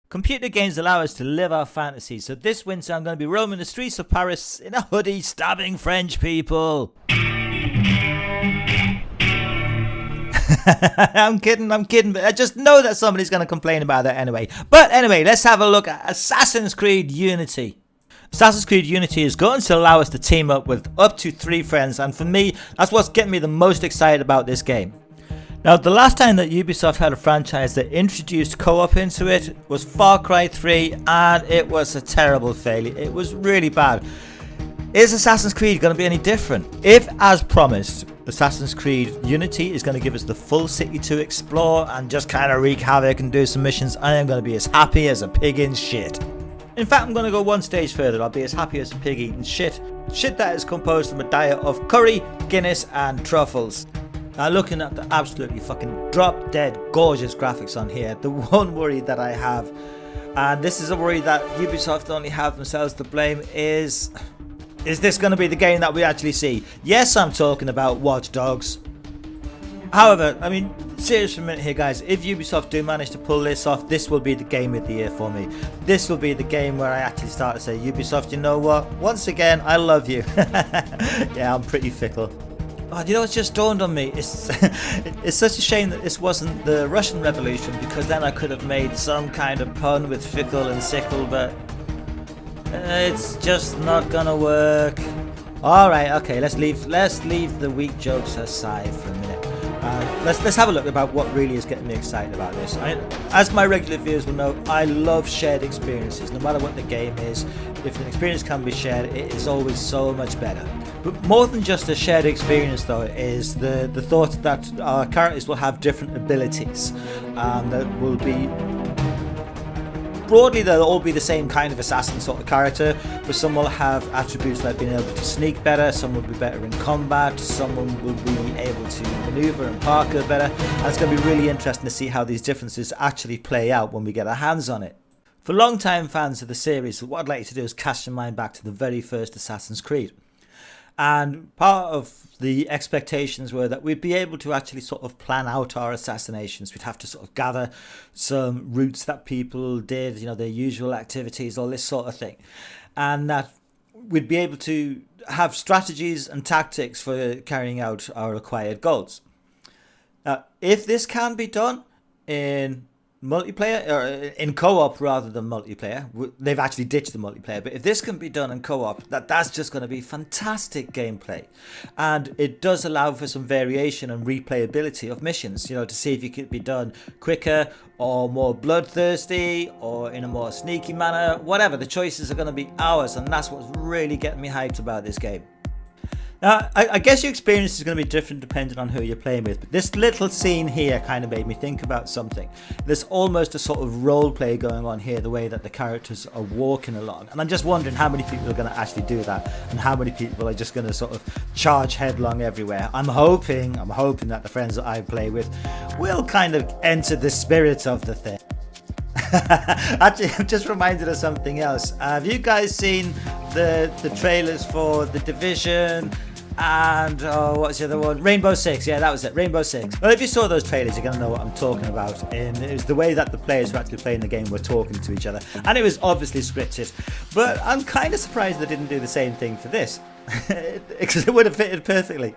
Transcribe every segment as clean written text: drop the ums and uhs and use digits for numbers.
Computer games allow us to live our fantasies, so this winter I'm going to be roaming the streets of Paris in a hoodie stabbing French people. I'm kidding, but I just know that somebody's going to complain about that anyway. But anyway, let's have a look at Assassin's Creed Unity. Assassin's Creed Unity is going to allow us to team up with up to 3 friends, and for me, that's what's getting me the most excited about this game. Now, the last time that Ubisoft had a franchise that introduced co-op into it was Far Cry 3, and it was a terrible failure. It was really bad. Is Assassin's Creed going to be any different? If, as promised, Assassin's Creed Unity is going to give us the full city to explore and just kind of wreak havoc and do some missions, I am going to be as happy as a pig in shit. In fact, I'm going to go one stage further. I'll be as happy as a pig eating shit. Shit that is composed from a diet of curry, Guinness and truffles. Now, looking at the absolutely fucking drop dead gorgeous graphics on here, the one worry that I have, and this is a worry that Ubisoft only have themselves to blame, is this going to be the game that we actually see? Yes, I'm talking about Watchdogs. However, I mean, serious for a minute here, guys. If Ubisoft do manage to pull this off, this will be the game of the year for me. This will be the game where I actually start to say, Ubisoft, you know what? Once again, I love you. Yeah, I'm pretty fickle. Oh, you know, it's just dawned on me. It's such a shame that this wasn't the Russian Revolution, because then I could have made some kind of pun with fickle and sickle, but it's just not gonna work. All right, okay, let's leave the weak jokes aside for a minute. Let's have a look about what really is getting me excited about this. As my regular viewers will know, I love shared experiences. No matter what the game is, if an experience can be shared, it is always so much better. But more than just a shared experience, though, is the thought that our characters will have different abilities, that will be... Broadly, they'll all be the same kind of assassin sort of character, but some will have attributes like being able to sneak better, some will be better in combat, someone will be able to maneuver and parkour better, and it's going to be really interesting to see how these differences actually play out when we get our hands on it. For long-time fans of the series, what I'd like you to do is cast your mind back to the very first Assassin's Creed. And part of the expectations were that we'd be able to actually sort of plan out our assassinations. We'd have to sort of gather some routes that people did, you know, their usual activities, all this sort of thing. And that we'd be able to have strategies and tactics for carrying out our required goals. Now, if this can be done in multiplayer, or in co-op rather than multiplayer, they've actually ditched the multiplayer, but if this can be done in co-op, that's just going to be fantastic gameplay. And it does allow for some variation and replayability of missions, you know, to see if it could be done quicker or more bloodthirsty or in a more sneaky manner. Whatever, the choices are going to be ours, and that's what's really getting me hyped about this game. Now, I guess your experience is going to be different depending on who you're playing with, but this little scene here kind of made me think about something. There's almost a sort of role play going on here, the way that the characters are walking along, and I'm just wondering how many people are going to actually do that, and how many people are just going to sort of charge headlong everywhere. I'm hoping that the friends that I play with will kind of enter the spirit of the thing. Actually, I'm just reminded of something else. Have you guys seen the trailers for The Division and what's the other one? Rainbow Six. Yeah, that was it, Rainbow Six. Well, if you saw those trailers, you're gonna know what I'm talking about. And it was the way that the players who actually playing the game were talking to each other, and it was obviously scripted. But I'm kind of surprised they didn't do the same thing for this, because it would have fitted perfectly.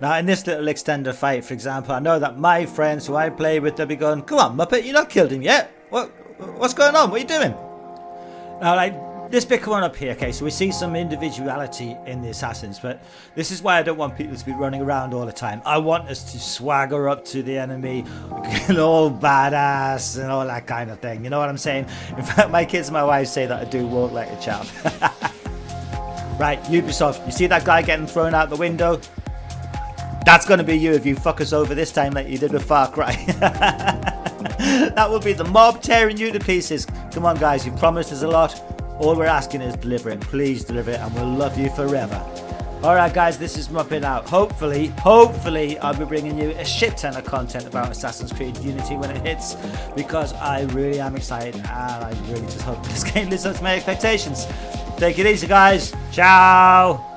Now, in this little extender fight, for example, I know that my friends who I play with, they'll be going, "Come on, Muppet, you're not killed him yet. What's going on? What are you doing?" Now, like, this bit coming up here, okay, so we see some individuality in the assassins, but this is why I don't want people to be running around all the time. I want us to swagger up to the enemy, all badass and all that kind of thing. You know what I'm saying? In fact, my kids and my wife say that I do walk like a chap. Right, Ubisoft, you see that guy getting thrown out the window? That's going to be you if you fuck us over this time like you did with Far Cry. That will be the mob tearing you to pieces. Come on, guys, you promised us a lot. All we're asking is deliver it. Please deliver it, and we'll love you forever. Alright, guys, this is Muppet out. Hopefully, I'll be bringing you a shit ton of content about Assassin's Creed Unity when it hits, because I really am excited, and I really just hope this game lives up to my expectations. Take it easy, guys. Ciao.